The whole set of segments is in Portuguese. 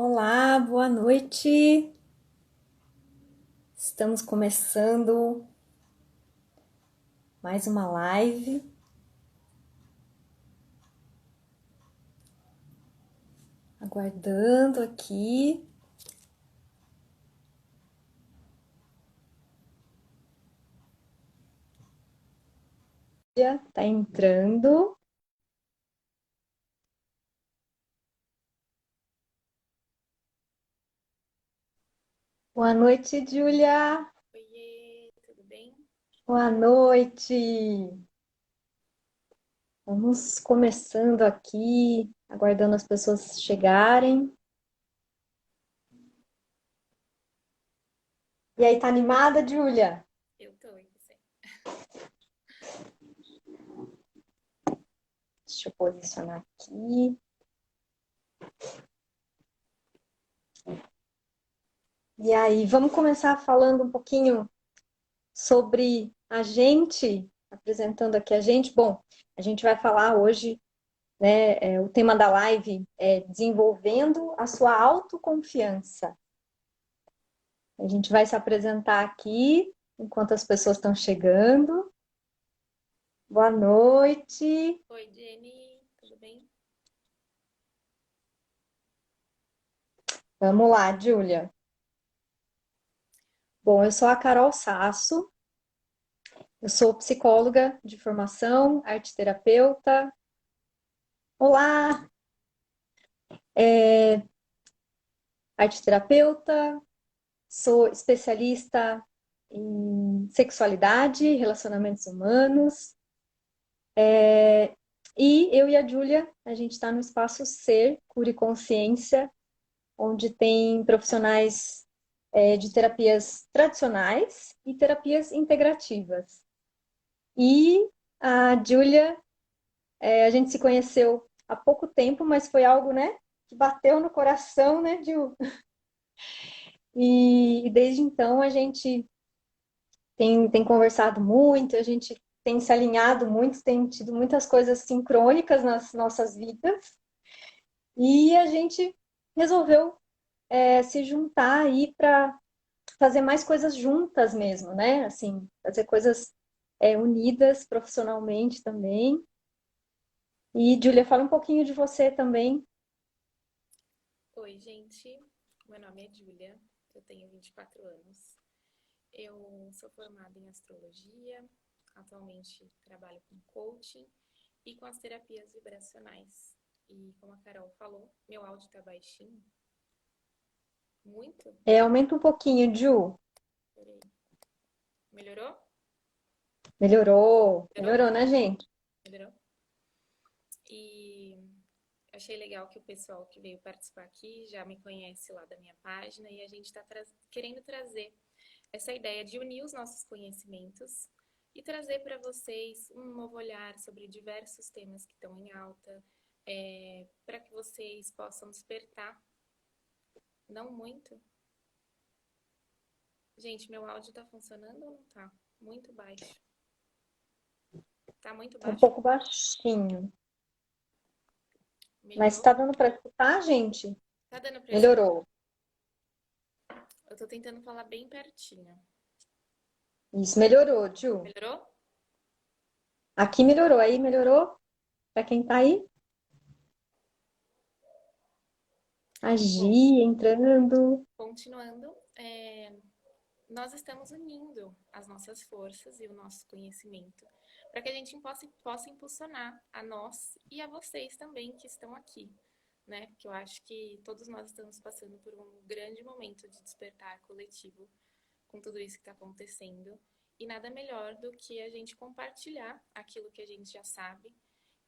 Olá, boa noite. Estamos começando mais uma live. Aguardando aqui. Tá entrando. Boa noite, Júlia. Oiê, tudo bem? Boa noite. Vamos começando aqui, aguardando as pessoas chegarem. E aí, tá animada, Júlia? Eu tô, e você? Deixa eu posicionar aqui. E aí, vamos começar falando um pouquinho sobre a gente, apresentando aqui a gente. Bom, a gente vai falar hoje, né? O tema da live é desenvolvendo a sua autoconfiança. A gente vai se apresentar aqui enquanto as pessoas estão chegando. Boa noite. Oi, Jenny, tudo bem? Vamos lá, Júlia. Bom, eu sou a Carol Sasso, eu sou psicóloga de formação, arte terapeuta. Olá, arte terapeuta, sou especialista em sexualidade, relacionamentos humanos. E eu e a Júlia, a gente está no espaço Ser, Cura e Consciência, onde tem profissionais de terapias tradicionais e terapias integrativas. E a Júlia, a gente se conheceu há pouco tempo, mas foi algo, né, que bateu no coração, né, Ju? E desde então a gente tem conversado muito, a gente tem se alinhado muito, tem tido muitas coisas sincrônicas nas nossas vidas, e a gente resolveu se juntar aí para fazer mais coisas juntas mesmo, né? Assim, fazer coisas unidas profissionalmente também. E, Júlia, fala um pouquinho de você também. Oi, gente, meu nome é Júlia, eu tenho 24 anos. Eu sou formada em astrologia, atualmente trabalho com coaching e com as terapias vibracionais. E como a Carol falou, meu áudio tá baixinho. Muito? Aumenta um pouquinho, Ju. Peraí. Melhorou? Melhorou. Melhorou? Melhorou, né, gente? Melhorou? E achei legal que o pessoal que veio participar aqui já me conhece lá da minha página e a gente está querendo trazer essa ideia de unir os nossos conhecimentos e trazer para vocês um novo olhar sobre diversos temas que estão em alta, para que vocês possam despertar. Não muito. Gente, meu áudio está funcionando ou não tá? Muito baixo. Tá muito Tá um baixo? pouco baixinho. Mas Melhorou? tá dando para escutar, gente? Tá dando para escutar? Melhorou. Eu tô tentando falar bem pertinho. Isso, melhorou, Ju. Melhorou? Aqui melhorou. Aí melhorou? Para quem tá aí? A Bom, Gi entrando. continuando, nós estamos unindo as nossas forças e o nosso conhecimento para que a gente possa impulsionar a nós e a vocês também que estão aqui, né? Que eu acho que todos nós estamos passando por um grande momento de despertar coletivo com tudo isso que está acontecendo. E nada melhor do que a gente compartilhar aquilo que a gente já sabe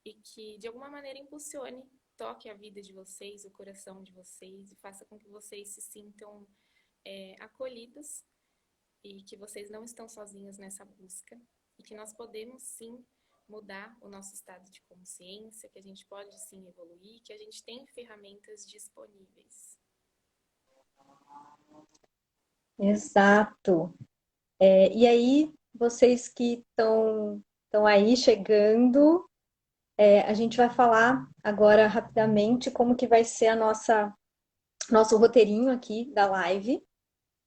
e que de alguma maneira impulsione, toque a vida de vocês, o coração de vocês e faça com que vocês se sintam acolhidos e que vocês não estão sozinhos nessa busca e que nós podemos sim mudar o nosso estado de consciência, que a gente pode sim evoluir, que a gente tem ferramentas disponíveis. Exato. E aí, vocês que estão aí chegando, a gente vai falar agora rapidamente como que vai ser a nossa nosso roteirinho aqui da live.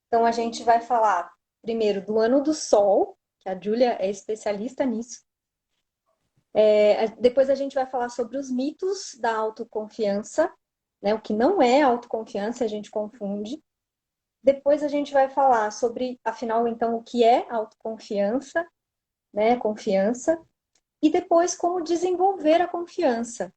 Então, a gente vai falar primeiro do ano do Sol, que a Júlia é especialista nisso. Depois a gente vai falar sobre os mitos da autoconfiança, né? O que não é autoconfiança, a gente confunde. Depois a gente vai falar sobre, afinal, então, o que é autoconfiança, né? Confiança. E depois como desenvolver a confiança.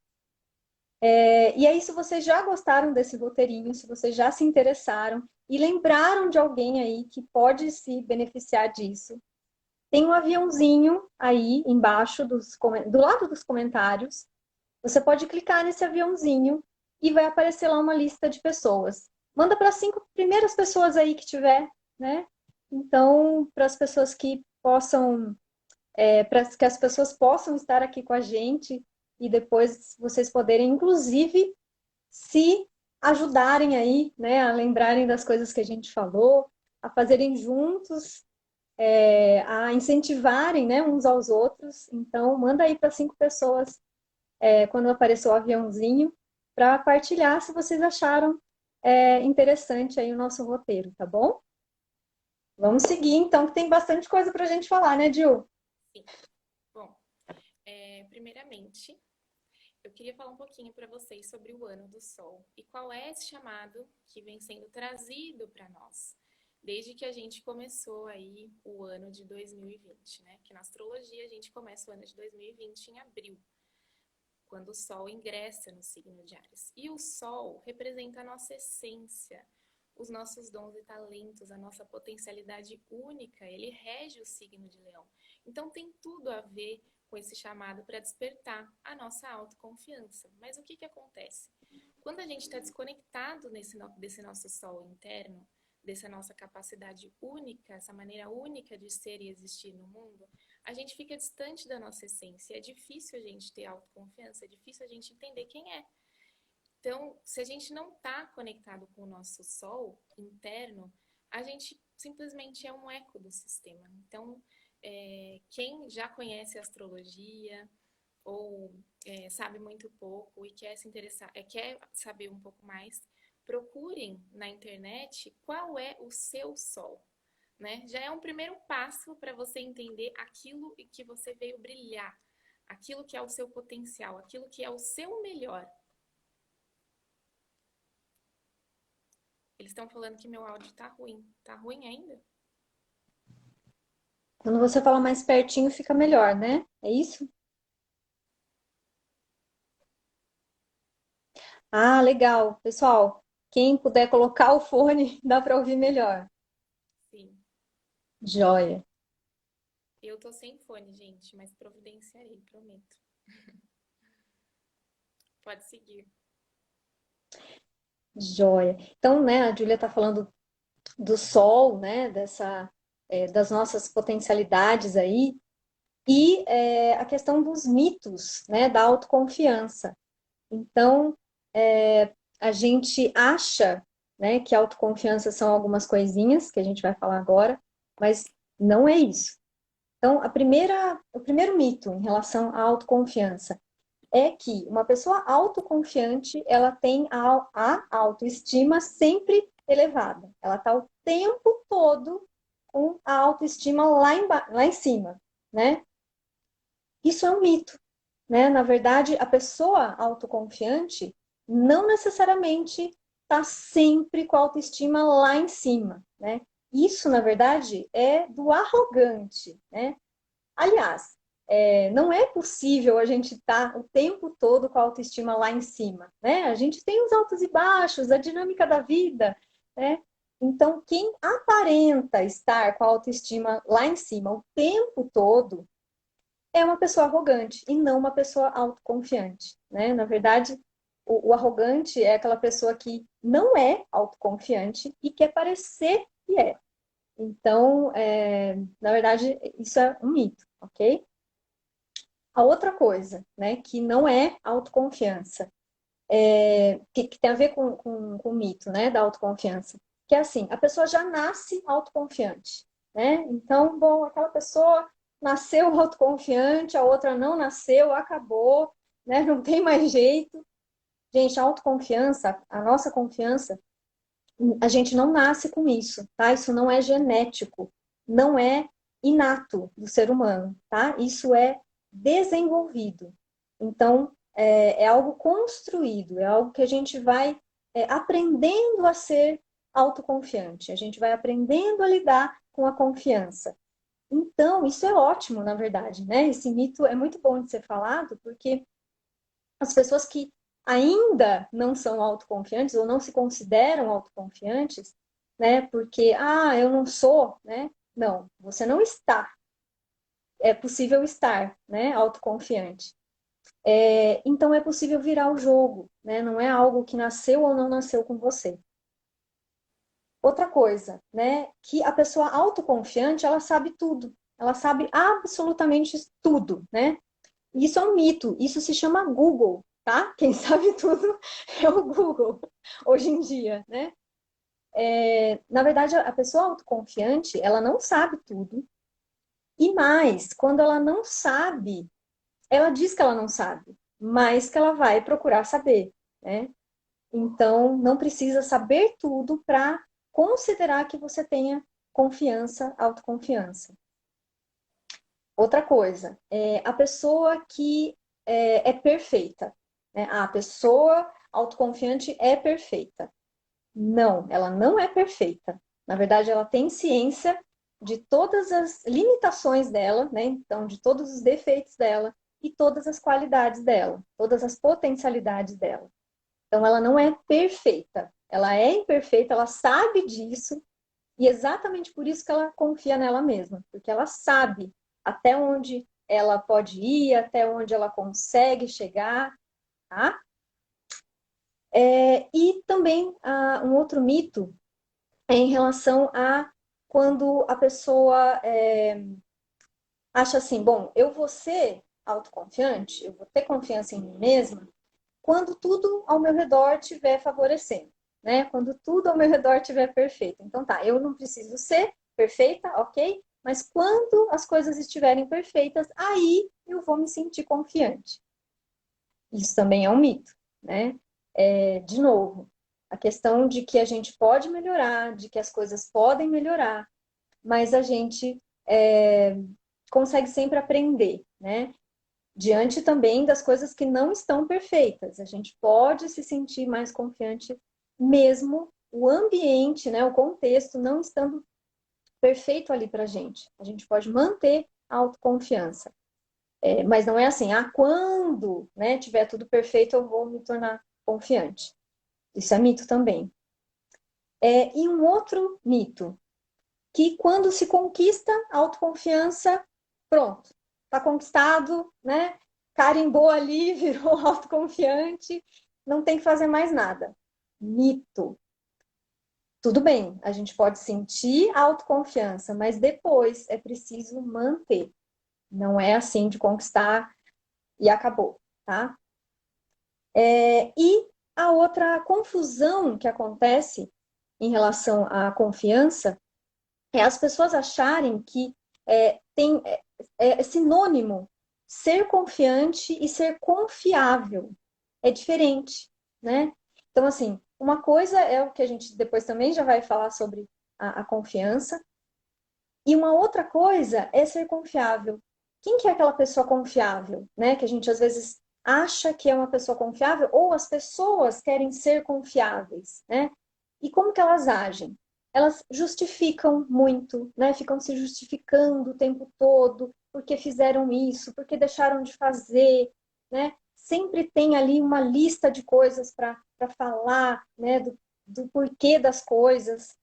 E aí, se vocês já gostaram desse roteirinho, se vocês já se interessaram e lembraram de alguém aí que pode se beneficiar disso, tem um aviãozinho aí embaixo do lado dos comentários. Você pode clicar nesse aviãozinho e vai aparecer lá uma lista de pessoas. Manda para as 5 primeiras pessoas aí que tiver, né? Então, para as pessoas que possam, para que as pessoas possam estar aqui com a gente e depois vocês poderem, inclusive, se ajudarem aí, né, a lembrarem das coisas que a gente falou, a fazerem juntos, a incentivarem, né, uns aos outros. Então, manda aí para 5 pessoas quando apareceu o aviãozinho para partilhar se vocês acharam interessante aí o nosso roteiro, tá bom? Vamos seguir, então, que tem bastante coisa para a gente falar, né, Gil? Sim. Bom, primeiramente, eu queria falar um pouquinho para vocês sobre o ano do Sol e qual é esse chamado que vem sendo trazido para nós desde que a gente começou aí o ano de 2020, né? Que na astrologia a gente começa o ano de 2020 em abril, quando o Sol ingressa no signo de Áries. E o Sol representa a nossa essência, os nossos dons e talentos, a nossa potencialidade única. Ele rege o signo de Leão. Então tem tudo a ver com esse chamado para despertar a nossa autoconfiança. Mas o que acontece? Quando a gente está desconectado desse nosso Sol interno, dessa nossa capacidade única, essa maneira única de ser e existir no mundo, a gente fica distante da nossa essência. É difícil a gente ter autoconfiança, é difícil a gente entender quem é. Então, se a gente não está conectado com o nosso sol interno, a gente simplesmente é um eco do sistema. Então, quem já conhece a astrologia ou sabe muito pouco e quer se interessar, quer saber um pouco mais, procurem na internet qual é o seu sol, né? Já é um primeiro passo para você entender aquilo que você veio brilhar, aquilo que é o seu potencial, aquilo que é o seu melhor. Eles estão falando que meu áudio tá ruim. Tá ruim ainda? Quando você fala mais pertinho, fica melhor, né? É isso? Ah, legal. Pessoal, quem puder colocar o fone, dá para ouvir melhor. Sim. Joia. Eu tô sem fone, gente, mas providenciarei, prometo. Pode seguir. Joia. Então, né, a Júlia está falando do sol, né, das nossas potencialidades aí, e a questão dos mitos, né, da autoconfiança. Então, a gente acha, né, que autoconfiança são algumas coisinhas, que a gente vai falar agora, mas não é isso. Então, o primeiro mito em relação à autoconfiança é que uma pessoa autoconfiante, ela tem a autoestima sempre elevada. Ela está o tempo todo com a autoestima lá em cima, né? Isso é um mito, né? Na verdade, a pessoa autoconfiante não necessariamente está sempre com a autoestima lá em cima, né? Isso, na verdade, é do arrogante, né? Aliás, não é possível a gente estar o tempo todo com a autoestima lá em cima, né? A gente tem os altos e baixos, a dinâmica da vida, né? Então, quem aparenta estar com a autoestima lá em cima o tempo todo é uma pessoa arrogante e não uma pessoa autoconfiante, né? Na verdade, o arrogante é aquela pessoa que não é autoconfiante e quer parecer que é. Então, na verdade, isso é um mito, ok? A outra coisa, né, que não é autoconfiança, que tem a ver com o mito, né, da autoconfiança, que é assim, a pessoa já nasce autoconfiante, né? Então, bom, aquela pessoa nasceu autoconfiante, a outra não nasceu, acabou, né? Não tem mais jeito. Gente, a autoconfiança, a nossa confiança, A gente não nasce com isso, tá? Isso não é genético, não é inato do ser humano, tá? Isso é desenvolvido. Então, é algo construído, é algo que a gente vai aprendendo a ser autoconfiante, a gente vai aprendendo a lidar com a confiança. Então, isso é ótimo, na verdade, né? Esse mito é muito bom de ser falado, porque as pessoas que ainda não são autoconfiantes ou não se consideram autoconfiantes, né? Porque, eu não sou, né? Não, você não está. É possível estar, né? Autoconfiante. Então é possível virar o jogo, né? Não é algo que nasceu ou não nasceu com você. Outra coisa, né? Que a pessoa autoconfiante, ela sabe tudo. Ela sabe absolutamente tudo, né? Isso é um mito, isso se chama Google, tá? Quem sabe tudo é o Google, hoje em dia, né? Na verdade, a pessoa autoconfiante, ela não sabe tudo, e mais, quando ela não sabe, ela diz que ela não sabe, mas que ela vai procurar saber, né? Então, não precisa saber tudo para considerar que você tenha confiança, autoconfiança. Outra coisa, a pessoa que é perfeita, né? A pessoa autoconfiante é perfeita. Não, ela não é perfeita. Na verdade, ela tem ciência de todas as limitações dela, né? Então, de todos os defeitos dela e todas as qualidades dela, todas as potencialidades dela. Então, ela não é perfeita. Ela é imperfeita, ela sabe disso, e exatamente por isso que ela confia nela mesma, porque ela sabe até onde ela pode ir, até onde ela consegue chegar, tá? E também um outro mito é em relação a quando a pessoa acha assim, bom, eu vou ser autoconfiante, eu vou ter confiança em mim mesma, quando tudo ao meu redor estiver favorecendo, né? Quando tudo ao meu redor estiver perfeito. Então tá, eu não preciso ser perfeita, ok? Mas quando as coisas estiverem perfeitas, aí eu vou me sentir confiante. Isso também é um mito, né? De novo, a questão de que a gente pode melhorar, de que as coisas podem melhorar, mas a gente consegue sempre aprender, né? Diante também das coisas que não estão perfeitas. A gente pode se sentir mais confiante mesmo o ambiente, né, o contexto não estando perfeito ali para a gente. A gente pode manter a autoconfiança. Mas não é assim, quando, né, tiver tudo perfeito, eu vou me tornar confiante. Isso é mito também. E um outro mito, que quando se conquista a autoconfiança, pronto, está conquistado, né? Carimbou ali, virou autoconfiante, não tem que fazer mais nada. Mito. Tudo bem, a gente pode sentir autoconfiança, mas depois é preciso manter. Não é assim de conquistar e acabou, tá? E a outra confusão que acontece em relação à confiança é as pessoas acharem que é sinônimo ser confiante e ser confiável. É diferente, né? Então, assim, uma coisa é o que a gente depois também já vai falar sobre a confiança, e uma outra coisa é ser confiável. Quem que é aquela pessoa confiável, né? Que a gente às vezes acha que é uma pessoa confiável, ou as pessoas querem ser confiáveis, né? E como que elas agem? Elas justificam muito, né? Ficam se justificando o tempo todo, porque fizeram isso, porque deixaram de fazer, né? Sempre tem ali uma lista de coisas para falar, né? Do porquê das coisas.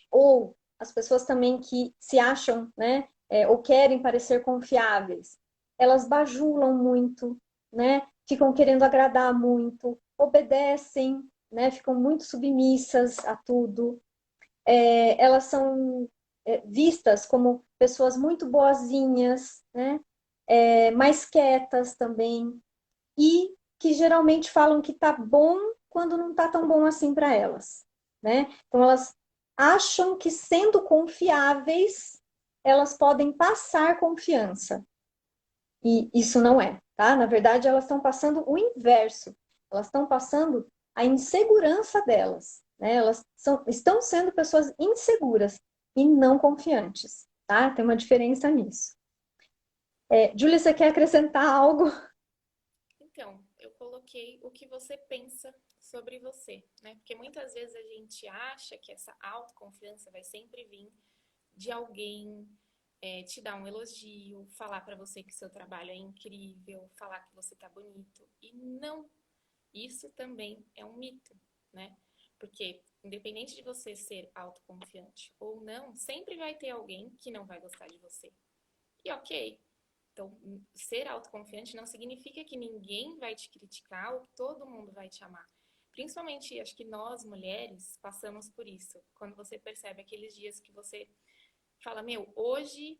Ou as pessoas também que se acham, né, ou querem parecer confiáveis, elas bajulam muito, né, ficam querendo agradar muito, obedecem, né, ficam muito submissas a tudo. Elas são vistas como pessoas muito boazinhas, né, mais quietas também, e que geralmente falam que tá bom quando não tá tão bom assim para elas, né? Então elas acham que sendo confiáveis, elas podem passar confiança. E isso não é, tá? Na verdade, elas estão passando o inverso. Elas estão passando a insegurança delas. né? Elas estão sendo pessoas inseguras e não confiantes, tá? Tem uma diferença nisso. Júlia, você quer acrescentar algo? Então, eu coloquei o que você pensa sobre você, né? Porque muitas vezes a gente acha que essa autoconfiança vai sempre vir de alguém te dar um elogio, falar para você que seu trabalho é incrível, falar que você tá bonito. E não, isso também é um mito, né? Porque independente de você ser autoconfiante ou não, sempre vai ter alguém que não vai gostar de você. E ok. Então, ser autoconfiante não significa que ninguém vai te criticar ou que todo mundo vai te amar. Principalmente, acho que nós, mulheres, passamos por isso. Quando você percebe aqueles dias que você fala, meu, hoje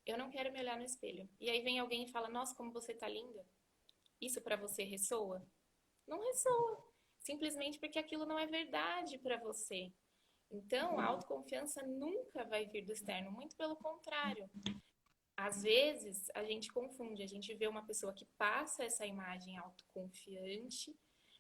eu não quero me olhar no espelho. E aí vem alguém e fala, nossa, como você tá linda. Isso pra você ressoa? Não ressoa. Simplesmente porque aquilo não é verdade pra você. Então, a autoconfiança nunca vai vir do externo, muito pelo contrário. Às vezes, a gente confunde, a gente vê uma pessoa que passa essa imagem autoconfiante,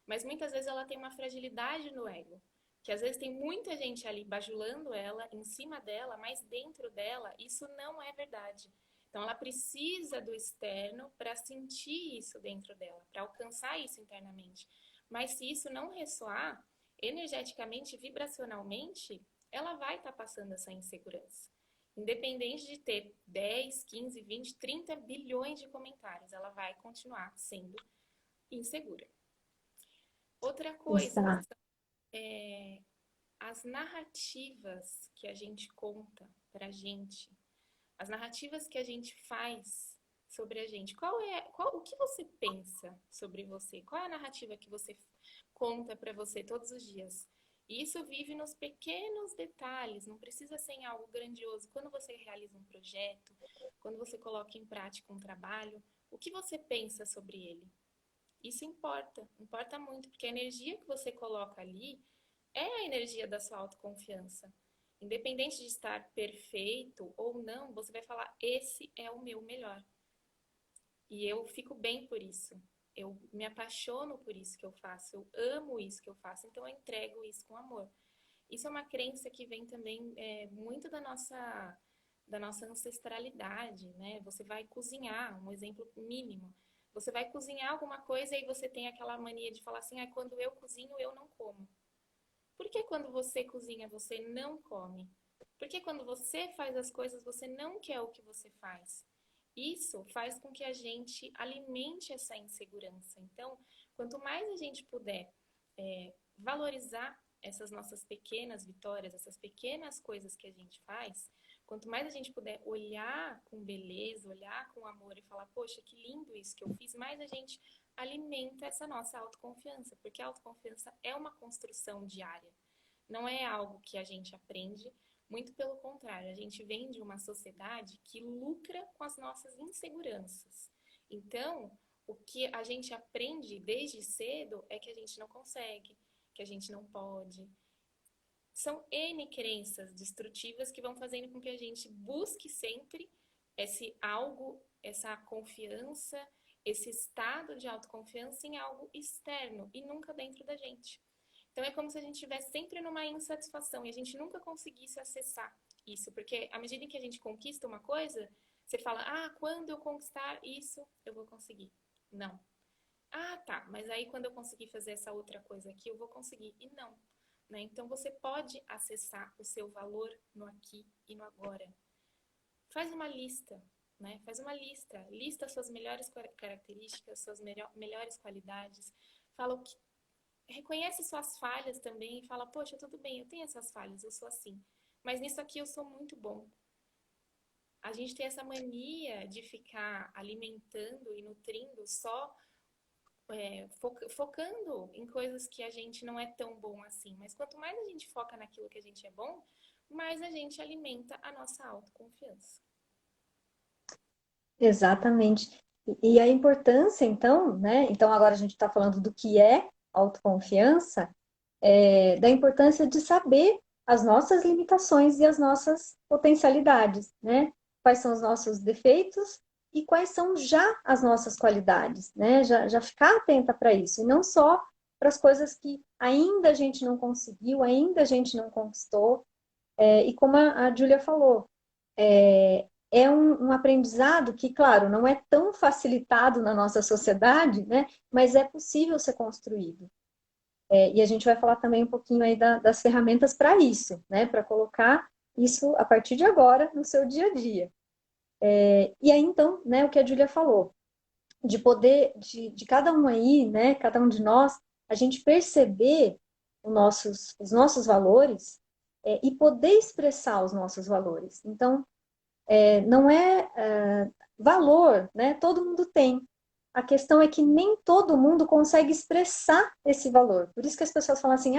mas muitas vezes ela tem uma fragilidade no ego. Que às vezes tem muita gente ali bajulando ela, em cima dela, mas dentro dela isso não é verdade. Então ela precisa do externo para sentir isso dentro dela, para alcançar isso internamente. Mas se isso não ressoar, energeticamente, vibracionalmente, ela vai estar passando essa insegurança. Independente de ter 10, 15, 20, 30 bilhões de comentários, ela vai continuar sendo insegura. Outra coisa, Exato. as narrativas que a gente conta pra gente, as narrativas que a gente faz sobre a gente. O que você pensa sobre você? Qual é a narrativa que você conta para você todos os dias? E isso vive nos pequenos detalhes, não precisa ser em algo grandioso. Quando você realiza um projeto, quando você coloca em prática um trabalho, o que você pensa sobre ele? Isso importa, importa muito, porque a energia que você coloca ali é a energia da sua autoconfiança. Independente de estar perfeito ou não, você vai falar: esse é o meu melhor. E eu fico bem por isso. Eu me apaixono por isso que eu faço. Eu amo isso que eu faço. Então eu entrego isso com amor. Isso é uma crença que vem também muito da nossa ancestralidade, né? Você vai cozinhar, um exemplo mínimo. Você vai cozinhar alguma coisa e você tem aquela mania de falar assim: ah, quando eu cozinho, eu não como. Por que quando você cozinha, você não come? Por que quando você faz as coisas, você não quer o que você faz? Isso faz com que a gente alimente essa insegurança. Então, quanto mais a gente puder valorizar essas nossas pequenas vitórias, essas pequenas coisas que a gente faz, quanto mais a gente puder olhar com beleza, olhar com amor e falar, poxa, que lindo isso que eu fiz, mais a gente alimenta essa nossa autoconfiança, porque a autoconfiança é uma construção diária. Não é algo que a gente aprende, muito pelo contrário, a gente vem de uma sociedade que lucra com as nossas inseguranças. Então, o que a gente aprende desde cedo é que a gente não consegue, que a gente não pode. São N crenças destrutivas que vão fazendo com que a gente busque sempre esse algo, essa confiança, esse estado de autoconfiança em algo externo e nunca dentro da gente. Então é como se a gente estivesse sempre numa insatisfação e a gente nunca conseguisse acessar isso, porque à medida que a gente conquista uma coisa, você fala, ah, quando eu conquistar isso, eu vou conseguir. Não. Ah, tá, mas aí quando eu conseguir fazer essa outra coisa aqui, eu vou conseguir. E não. Né? Então você pode acessar o seu valor no aqui e no agora. Faz uma lista, né? Faz uma lista. Lista suas melhores características, suas melhores qualidades. Fala o que reconhece suas falhas também e fala, poxa, tudo bem, eu tenho essas falhas, eu sou assim. Mas nisso aqui eu sou muito bom. A gente tem essa mania de ficar alimentando e nutrindo só focando em coisas que a gente não é tão bom assim. Mas quanto mais a gente foca naquilo que a gente é bom, mais a gente alimenta a nossa autoconfiança. Exatamente. E a importância, então, né? Então, agora a gente está falando do que é autoconfiança, da importância de saber as nossas limitações e as nossas potencialidades, né? Quais são os nossos defeitos e quais são já as nossas qualidades, né? Já ficar atenta para isso, e não só para as coisas que ainda a gente não conseguiu, ainda a gente não conquistou. E como a Júlia falou, é um aprendizado que, claro, não é tão facilitado na nossa sociedade, né? Mas é possível ser construído. E a gente vai falar também um pouquinho aí das ferramentas para isso, né? Para colocar isso a partir de agora no seu dia a dia. E aí, então, né, o que a Júlia falou, de poder, de cada um aí, né, cada um de nós, a gente perceber os nossos valores e poder expressar os nossos valores. Então, não é valor, né? Todo mundo tem. A questão é que nem todo mundo consegue expressar esse valor. Por isso que as pessoas falam assim,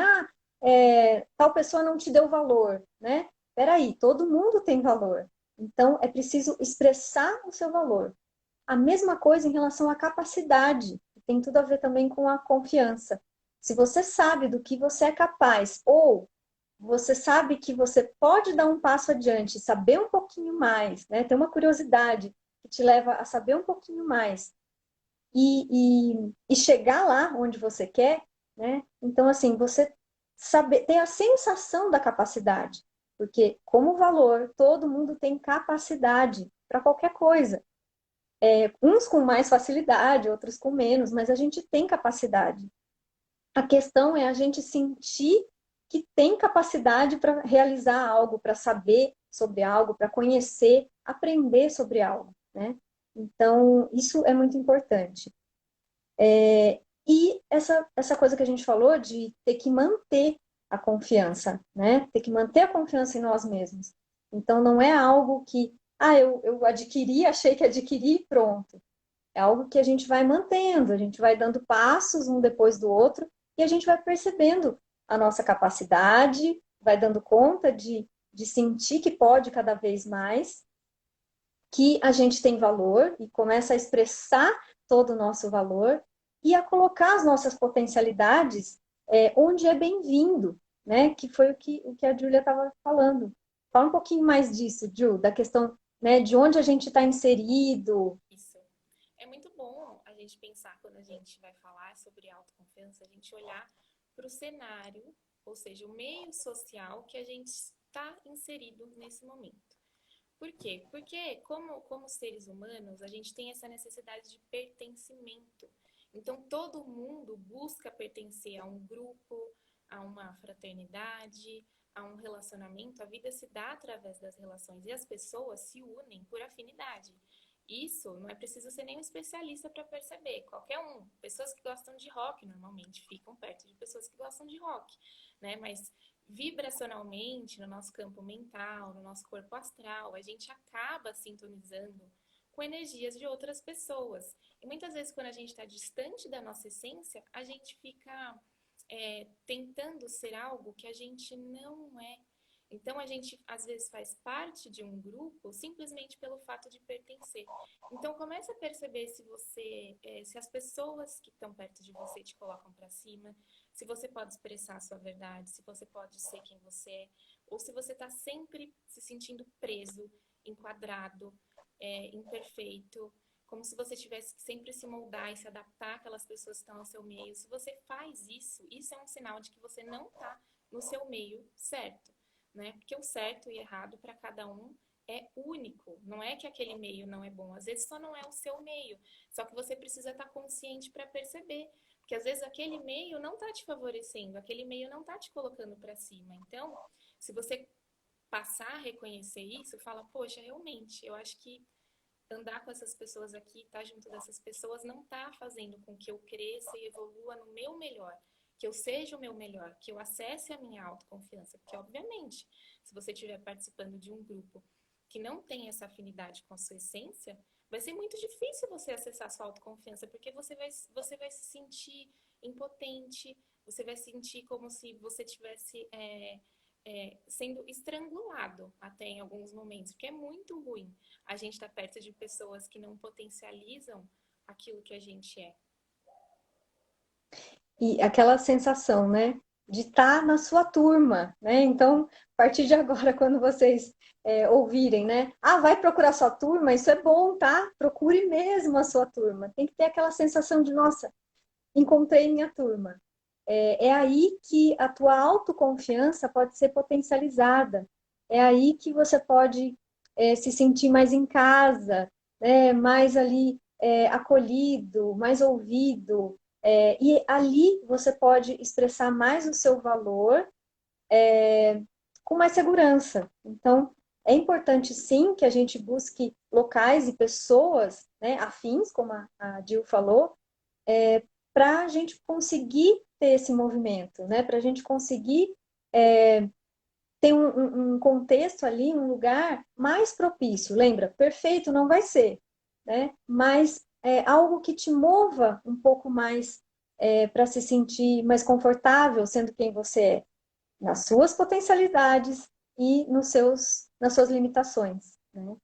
tal pessoa não te deu valor, né? Peraí, todo mundo tem valor. Então, é preciso expressar o seu valor. A mesma coisa em relação à capacidade, que tem tudo a ver também com a confiança. Se você sabe do que você é capaz, ou você sabe que você pode dar um passo adiante, saber um pouquinho mais, né? Ter uma curiosidade que te leva a saber um pouquinho mais e chegar lá onde você quer, né? Então, assim, você saber, ter a sensação da capacidade, porque como valor, todo mundo tem capacidade para qualquer coisa. Uns com mais facilidade, outros com menos, mas a gente tem capacidade. A questão é a gente sentir que tem capacidade para realizar algo, para saber sobre algo, para conhecer, aprender sobre algo, né? Então, isso é muito importante. E essa coisa que a gente falou de ter que manter a confiança, né? Ter que manter a confiança em nós mesmos. Então, não é algo que, eu adquiri, achei que adquiri e pronto. É algo que a gente vai mantendo, a gente vai dando passos um depois do outro e a gente vai percebendo a nossa capacidade, vai dando conta de sentir que pode cada vez mais, que a gente tem valor e começa a expressar todo o nosso valor e a colocar as nossas potencialidades onde é bem-vindo, né? Que foi o que a Júlia estava falando. Fala um pouquinho mais disso, Ju, da questão, né, de onde a gente está inserido. Isso. É muito bom a gente pensar, quando a gente vai falar sobre autoconfiança, a gente olhar para o cenário, ou seja, o meio social que a gente está inserido nesse momento. Por quê? Porque, como seres humanos, a gente tem essa necessidade de pertencimento. Então, todo mundo busca pertencer a um grupo, a uma fraternidade, a um relacionamento. A vida se dá através das relações e as pessoas se unem por afinidade. Isso não é preciso ser nenhum especialista para perceber. Qualquer um. Pessoas que gostam de rock normalmente ficam perto de pessoas que gostam de rock, né? Mas vibracionalmente, no nosso campo mental, no nosso corpo astral, a gente acaba sintonizando com energias de outras pessoas. E muitas vezes, quando a gente está distante da nossa essência, a gente fica tentando ser algo que a gente não é. Então, a gente, às vezes, faz parte de um grupo simplesmente pelo fato de pertencer. Então, comece a perceber se as pessoas que estão perto de você te colocam para cima, se você pode expressar a sua verdade, se você pode ser quem você é, ou se você está sempre se sentindo preso, enquadrado, imperfeito, como se você tivesse que sempre se moldar e se adaptar àquelas pessoas que estão ao seu meio. Se você faz isso, isso é um sinal de que você não está no seu meio certo, né? Porque o certo e errado para cada um é único. Não é que aquele meio não é bom. Às vezes só não é o seu meio. Só que você precisa estar consciente para perceber. Porque às vezes aquele meio não está te favorecendo, aquele meio não está te colocando para cima. Então, se você passar a reconhecer isso, fala, poxa, realmente, eu acho que andar com essas pessoas aqui, estar junto dessas pessoas, não está fazendo com que eu cresça e evolua no meu melhor, que eu seja o meu melhor, que eu acesse a minha autoconfiança. Porque, obviamente, se você estiver participando de um grupo que não tem essa afinidade com a sua essência, vai ser muito difícil você acessar a sua autoconfiança, porque você vai se sentir impotente, você vai sentir como se você tivesse sendo estrangulado até em alguns momentos, porque é muito ruim a gente estar perto de pessoas que não potencializam aquilo que a gente é. E aquela sensação, né, de estar na sua turma, né? Então, a partir de agora, quando vocês ouvirem, né, vai procurar sua turma, isso é bom, tá? Procure mesmo a sua turma. Tem que ter aquela sensação de, nossa, encontrei minha turma. é aí que a tua autoconfiança pode ser potencializada. É aí que você pode se sentir mais em casa, né? Mais ali acolhido, mais ouvido. E ali você pode expressar mais o seu valor com mais segurança. Então, é importante sim que a gente busque locais e pessoas, né, afins, como a Jill falou, para a gente conseguir ter esse movimento, né? Para a gente conseguir ter um contexto ali, um lugar mais propício. Lembra, perfeito não vai ser, né? Mas algo que te mova um pouco mais para se sentir mais confortável sendo quem você é, nas suas potencialidades e nas suas limitações, né?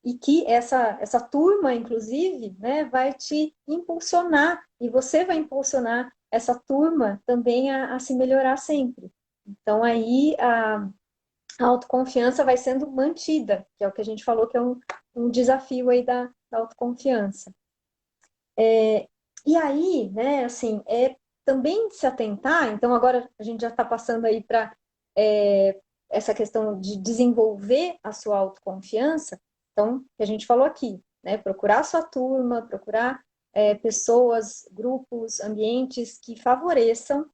E que essa turma, inclusive, né, vai te impulsionar, e você vai impulsionar essa turma também a se melhorar sempre. Então, aí a autoconfiança vai sendo mantida, que é o que a gente falou que é um desafio aí da autoconfiança. E aí, né, assim, também se atentar, então agora a gente já está passando aí para essa questão de desenvolver a sua autoconfiança, então, que a gente falou aqui, né, procurar a sua turma, procurar pessoas, grupos, ambientes que favoreçam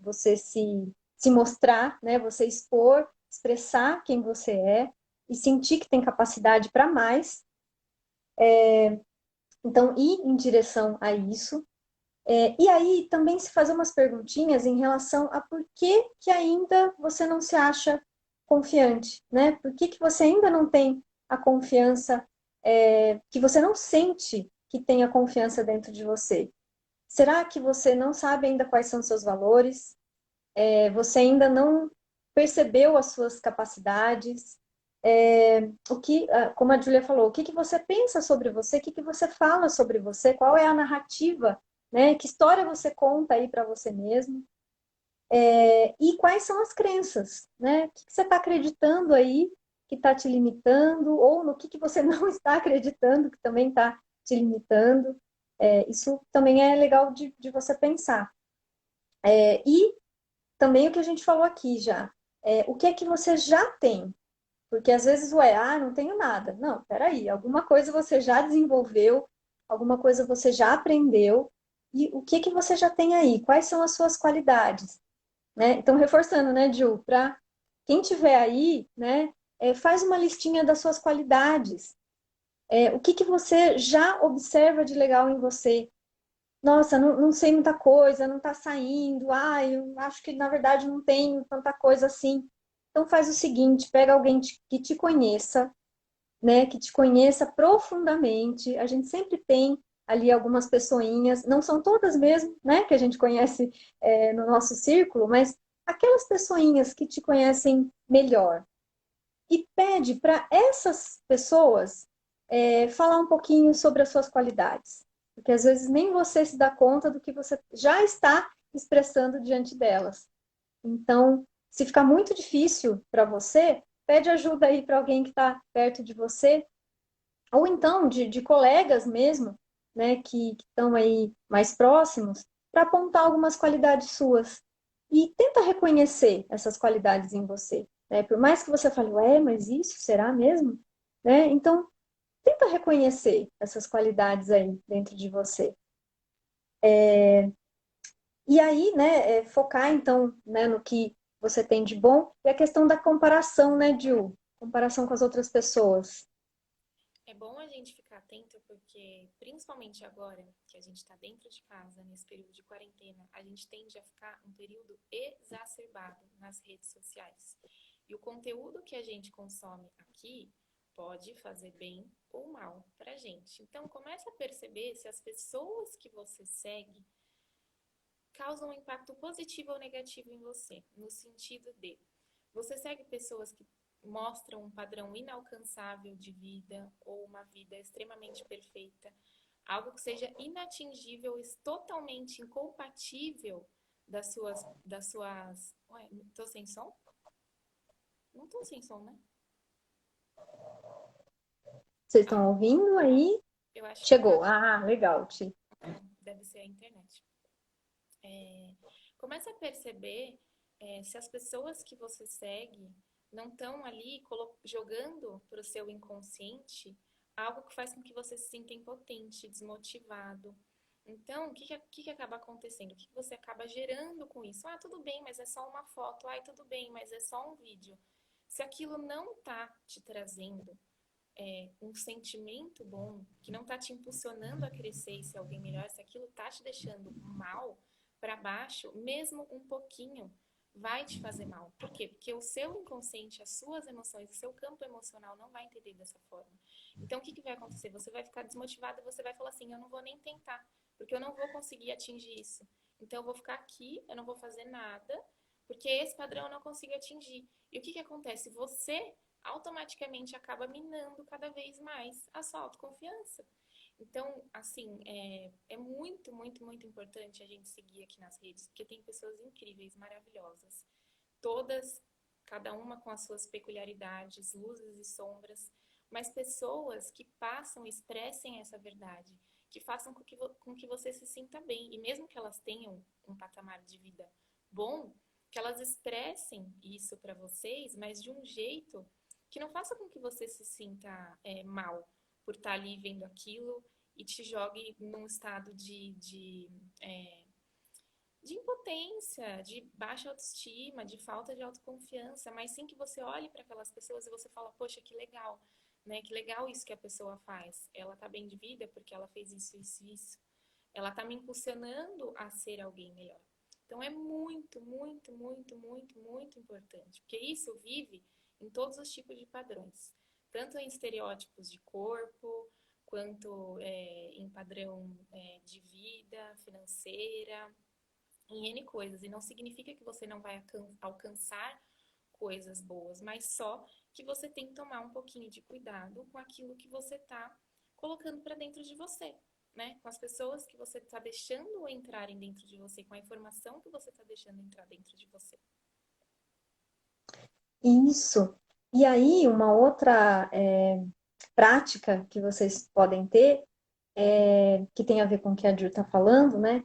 você se mostrar, né, você expor, expressar quem você é e sentir que tem capacidade para mais, então ir em direção a isso. E aí também se fazer umas perguntinhas em relação a por que ainda você não se acha confiante, né? Por que você ainda não tem a confiança, que você não sente que tem a confiança dentro de você? Será que você não sabe ainda quais são os seus valores? Você ainda não percebeu as suas capacidades? Como a Julia falou, o que você pensa sobre você? O que você fala sobre você? Qual é a narrativa, né? Que história você conta aí para você mesmo? E quais são as crenças, né? O que você está acreditando aí que está te limitando? Ou no que você não está acreditando que também está te limitando? Isso também é legal de você pensar. E também o que a gente falou aqui já. O que é que você já tem? Porque às vezes, não tenho nada. Não, peraí, alguma coisa você já desenvolveu, alguma coisa você já aprendeu, e o que que você já tem aí? Quais são as suas qualidades? Né? Então, reforçando, né, Ju, para quem tiver aí, né, faz uma listinha das suas qualidades. O que que você já observa de legal em você? Nossa, não sei muita coisa, não está saindo. Eu acho que na verdade não tenho tanta coisa assim. Então faz o seguinte, pega alguém que te conheça, né, que te conheça profundamente. A gente sempre tem ali algumas pessoinhas, não são todas mesmo, né, que a gente conhece no nosso círculo, mas aquelas pessoinhas que te conhecem melhor. E pede para essas pessoas falar um pouquinho sobre as suas qualidades. Porque às vezes nem você se dá conta do que você já está expressando diante delas. Então, se ficar muito difícil para você, pede ajuda aí para alguém que está perto de você, ou então de colegas mesmo, né, que estão aí mais próximos, para apontar algumas qualidades suas. E tenta reconhecer essas qualidades em você. Né? Por mais que você fale, mas isso será mesmo? Né? Então, tenta reconhecer essas qualidades aí dentro de você. E aí, né, focar então, né, no que você tem de bom e a questão da comparação, né, Ju? Comparação com as outras pessoas. É bom a gente ficar atento porque, principalmente agora que a gente está dentro de casa, nesse período de quarentena, a gente tende a ficar um período exacerbado nas redes sociais. E o conteúdo que a gente consome aqui pode fazer bem ou mal para a gente. Então, comece a perceber se as pessoas que você segue causam um impacto positivo ou negativo em você, no sentido de você segue pessoas que mostram um padrão inalcançável de vida ou uma vida extremamente perfeita, algo que seja inatingível e totalmente incompatível das suas. Ué, tô sem som? Não tô sem som, né? Vocês estão Ah, ouvindo aí? eu acho que tá. Chegou. Ah, legal, Ti. Deve ser a internet. Comece a perceber se as pessoas que você segue não estão ali jogando para o seu inconsciente algo que faz com que você se sinta impotente, desmotivado. Então, o que acaba acontecendo? O que você acaba gerando com isso? Ah, tudo bem, mas é só uma foto. Ah, tudo bem, mas é só um vídeo. Se aquilo não está te trazendo um sentimento bom, que não está te impulsionando a crescer e ser alguém melhor, se aquilo está te deixando mal, para baixo, mesmo um pouquinho, vai te fazer mal. Por quê? Porque o seu inconsciente, as suas emoções, o seu campo emocional não vai entender dessa forma. Então, o que vai acontecer? Você vai ficar desmotivado e você vai falar assim, eu não vou nem tentar, porque eu não vou conseguir atingir isso. Então, eu vou ficar aqui, eu não vou fazer nada, porque esse padrão eu não consigo atingir. E o que acontece? Você automaticamente acaba minando cada vez mais a sua autoconfiança. Então, assim, é muito, muito, muito importante a gente seguir aqui nas redes, porque tem pessoas incríveis, maravilhosas. Todas, cada uma com as suas peculiaridades, luzes e sombras, mas pessoas que passam, expressem essa verdade, que façam com que você se sinta bem. E mesmo que elas tenham um patamar de vida bom, que elas expressem isso para vocês, mas de um jeito que não faça com que você se sinta mal por estar ali vendo aquilo e te jogue num estado de impotência, de baixa autoestima, de falta de autoconfiança, mas sim que você olhe para aquelas pessoas e você fala, poxa, que legal, né? Que legal isso que a pessoa faz. Ela tá bem de vida porque ela fez isso, isso, isso. Ela tá me impulsionando a ser alguém melhor. Então é muito, muito, muito, muito, muito importante, porque isso vive em todos os tipos de padrões, tanto em estereótipos de corpo, quanto em padrão de vida financeira, em N coisas. E não significa que você não vai alcançar coisas boas, mas só que você tem que tomar um pouquinho de cuidado com aquilo que você está colocando para dentro de você, né? Com as pessoas que você está deixando entrarem dentro de você, com a informação que você está deixando entrar dentro de você. Isso. E aí, uma outra prática que vocês podem ter, que tem a ver com o que a Ju está falando, né?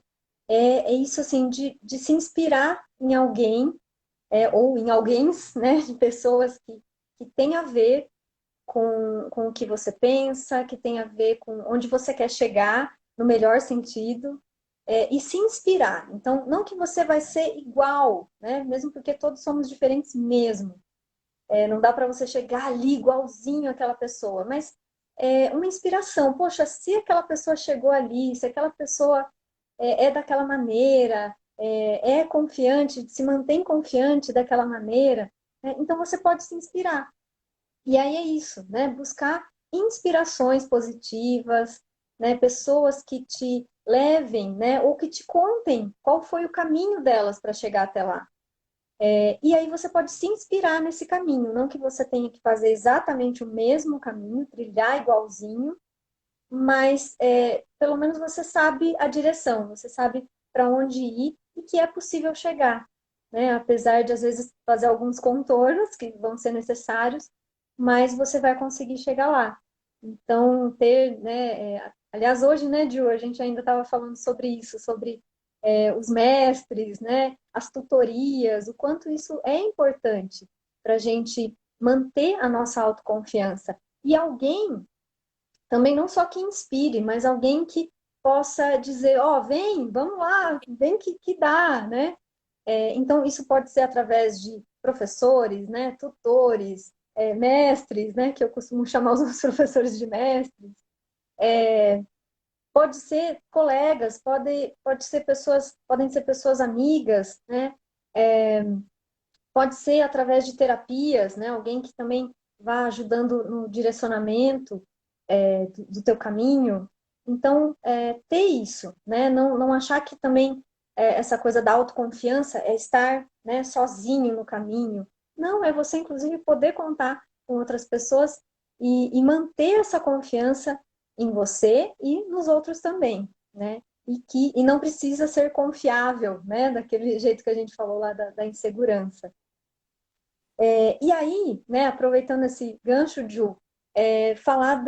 É isso, assim, de se inspirar em alguém, ou em alguém, né? De pessoas que tem a ver com o que você pensa, que tem a ver com onde você quer chegar, no melhor sentido, e se inspirar. Então, não que você vai ser igual, né? Mesmo porque todos somos diferentes mesmo. Não dá para você chegar ali igualzinho àquela pessoa, mas uma inspiração. Poxa, se aquela pessoa chegou ali, se aquela pessoa é daquela maneira, é confiante, se mantém confiante daquela maneira, né? Então você pode se inspirar. E aí é isso, né? Buscar inspirações positivas, né? Pessoas que te levem, né? Ou que te contem qual foi o caminho delas para chegar até lá. E aí você pode se inspirar nesse caminho, não que você tenha que fazer exatamente o mesmo caminho, trilhar igualzinho, mas pelo menos você sabe a direção, você sabe para onde ir e que é possível chegar, né? Apesar de às vezes fazer alguns contornos que vão ser necessários, mas você vai conseguir chegar lá. Então, ter, né? Aliás, hoje, né, Ju, a gente ainda estava falando sobre isso, sobre os mestres, né? As tutorias, o quanto isso é importante para a gente manter a nossa autoconfiança. E alguém também não só que inspire, mas alguém que possa dizer, ó, vem, vamos lá, vem que dá, né? Então, isso pode ser através de professores, né, tutores, mestres, né, que eu costumo chamar os meus professores de mestres, pode ser colegas, pode ser pessoas, podem ser pessoas amigas, né? Pode ser através de terapias, né? Alguém que também vá ajudando no direcionamento do teu caminho. Então, ter isso, né? Não achar que também essa coisa da autoconfiança é estar, né, sozinho no caminho. Não, é você, inclusive, poder contar com outras pessoas e manter essa confiança em você e nos outros também, né? E não precisa ser confiável, né? Daquele jeito que a gente falou lá da insegurança. E aí, né, aproveitando esse gancho, Ju, falar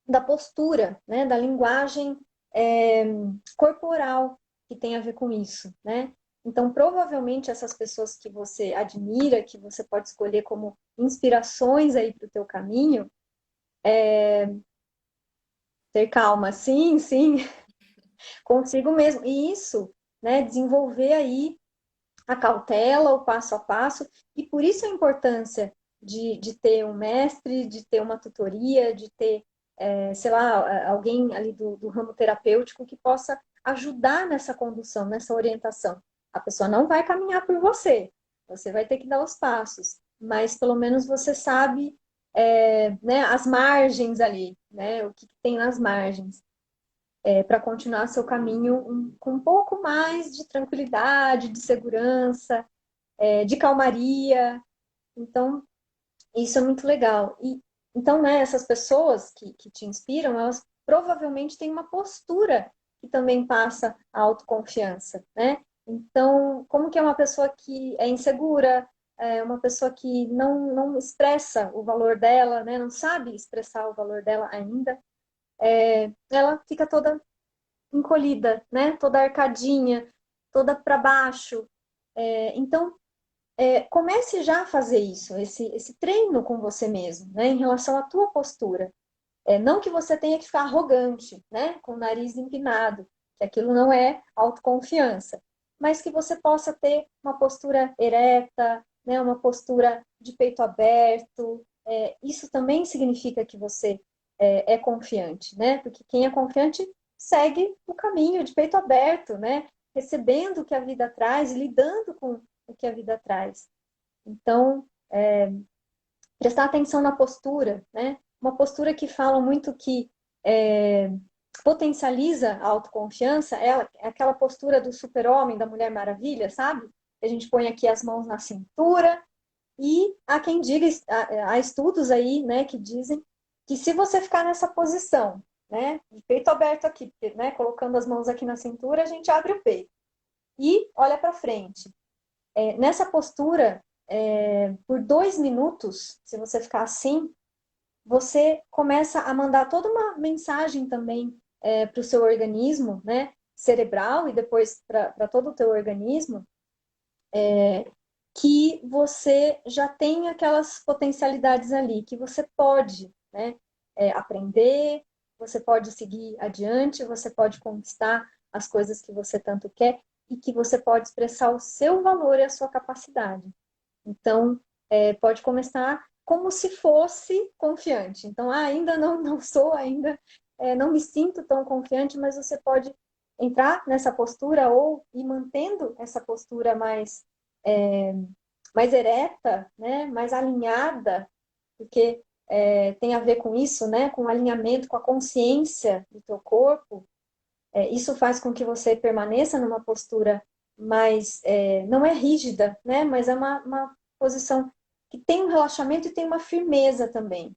da postura, né, da linguagem corporal, que tem a ver com isso, né? Então, provavelmente, essas pessoas que você admira, que você pode escolher como inspirações aí para o teu caminho, ter calma, sim, sim, consigo mesmo. E isso, né, desenvolver aí a cautela, o passo a passo, e por isso a importância de ter um mestre, de ter uma tutoria, de ter, sei lá, alguém ali do ramo terapêutico que possa ajudar nessa condução, nessa orientação. A pessoa não vai caminhar por você, você vai ter que dar os passos, mas pelo menos você sabe, né, as margens ali, né, o que tem nas margens para continuar seu caminho com um pouco mais de tranquilidade, de segurança, de calmaria. Então, isso é muito legal. E, então, né, essas pessoas que te inspiram, elas provavelmente têm uma postura que também passa a autoconfiança, né? Então, como que é uma pessoa que é insegura, uma pessoa que não expressa o valor dela, né? Não sabe expressar o valor dela ainda, ela fica toda encolhida, né? Toda arcadinha, toda para baixo. Então, comece já a fazer isso, esse treino com você mesmo, né? Em relação à tua postura. Não que você tenha que ficar arrogante, né? Com o nariz empinado, que aquilo não é autoconfiança, mas que você possa ter uma postura ereta, né? Uma postura de peito aberto. Isso também significa que você é confiante, né? Porque quem é confiante segue o caminho de peito aberto, né? Recebendo o que a vida traz e lidando com o que a vida traz. Então, prestar atenção na postura, né? Uma postura que fala muito que é, potencializa a autoconfiança, é aquela postura do super-homem, da Mulher Maravilha, sabe? A gente põe aqui as mãos na cintura e há quem diga, há estudos aí, né, que dizem que se você ficar nessa posição, né, de peito aberto aqui, né, colocando as mãos aqui na cintura, a gente abre o peito e olha para frente. Nessa postura, por 2 minutos, se você ficar assim, você começa a mandar toda uma mensagem também para o seu organismo, né, cerebral e depois para todo o teu organismo, que você já tem aquelas potencialidades ali, que você pode, né, aprender, você pode seguir adiante, você pode conquistar as coisas que você tanto quer e que você pode expressar o seu valor e a sua capacidade. Então, pode começar como se fosse confiante. Então, ainda não sou, ainda não me sinto tão confiante, mas você pode entrar nessa postura ou ir mantendo essa postura mais ereta, né, mais alinhada, porque tem a ver com isso, né, com o alinhamento, com a consciência do teu corpo. Isso faz com que você permaneça numa postura mais, não é rígida, né, mas é uma posição que tem um relaxamento e tem uma firmeza também.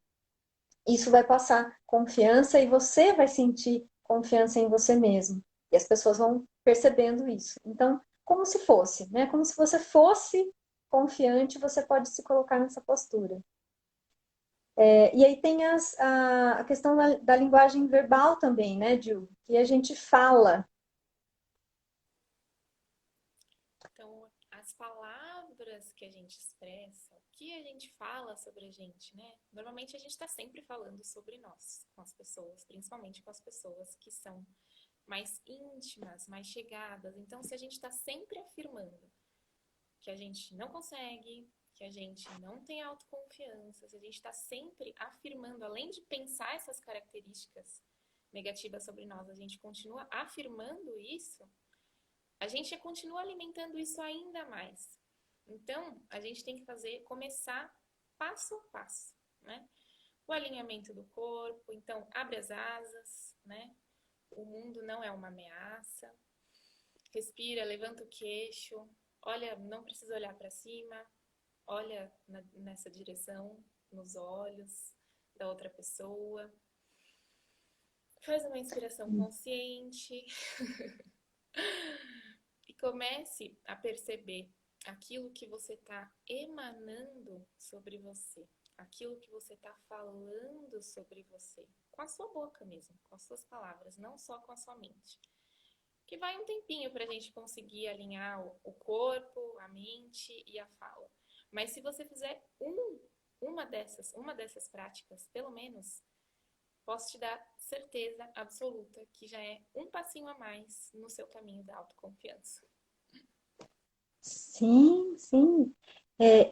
Isso vai passar confiança e você vai sentir confiança em você mesmo. E as pessoas vão percebendo isso. Então, como se fosse, né? Como se você fosse confiante, você pode se colocar nessa postura. E aí tem a questão da linguagem verbal também, né, Gil? Que a gente fala. Então, as palavras que a gente expressa, o que a gente fala sobre a gente, né? Normalmente a gente está sempre falando sobre nós, com as pessoas, principalmente com as pessoas que são mais íntimas, mais chegadas. Então, se a gente está sempre afirmando que a gente não consegue, que a gente não tem autoconfiança, se a gente está sempre afirmando, além de pensar essas características negativas sobre nós, a gente continua afirmando isso, a gente continua alimentando isso ainda mais. Então, a gente tem que começar passo a passo, né? O alinhamento do corpo, então abre as asas, né? O mundo não é uma ameaça. Respira, levanta o queixo, olha, não precisa olhar para cima, olha nessa direção, nos olhos da outra pessoa. Faz uma inspiração consciente e comece a perceber aquilo que você está emanando sobre você, aquilo que você está falando sobre você, com a sua boca mesmo, com as suas palavras, não só com a sua mente. que vai um tempinho para a gente conseguir alinhar o corpo, a mente e a fala. Mas se você fizer uma dessas práticas, pelo menos, posso te dar certeza absoluta que já é um passinho a mais no seu caminho da autoconfiança. Sim, sim.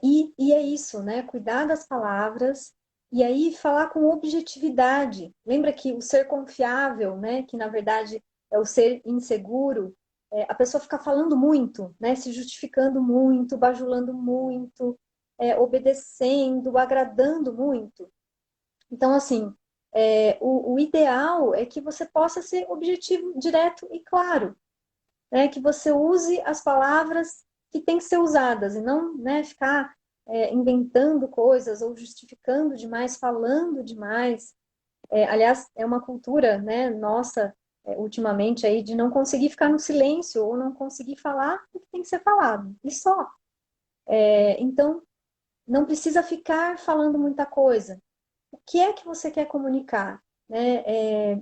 E é isso, né? Cuidar das palavras e aí falar com objetividade. Lembra que o ser confiável, né? Que na verdade é o ser inseguro, a pessoa fica falando muito, né? Se justificando muito, bajulando muito, obedecendo, agradando muito. Então, assim, o ideal é que você possa ser objetivo, direto e claro, né, que você use as palavras que têm que ser usadas e não, né, ficar inventando coisas ou justificando demais, falando demais. Aliás, é uma cultura, né, nossa, ultimamente aí de não conseguir ficar no silêncio ou não conseguir falar o que tem que ser falado. E só. Então, não precisa ficar falando muita coisa. O que é que você quer comunicar? Né?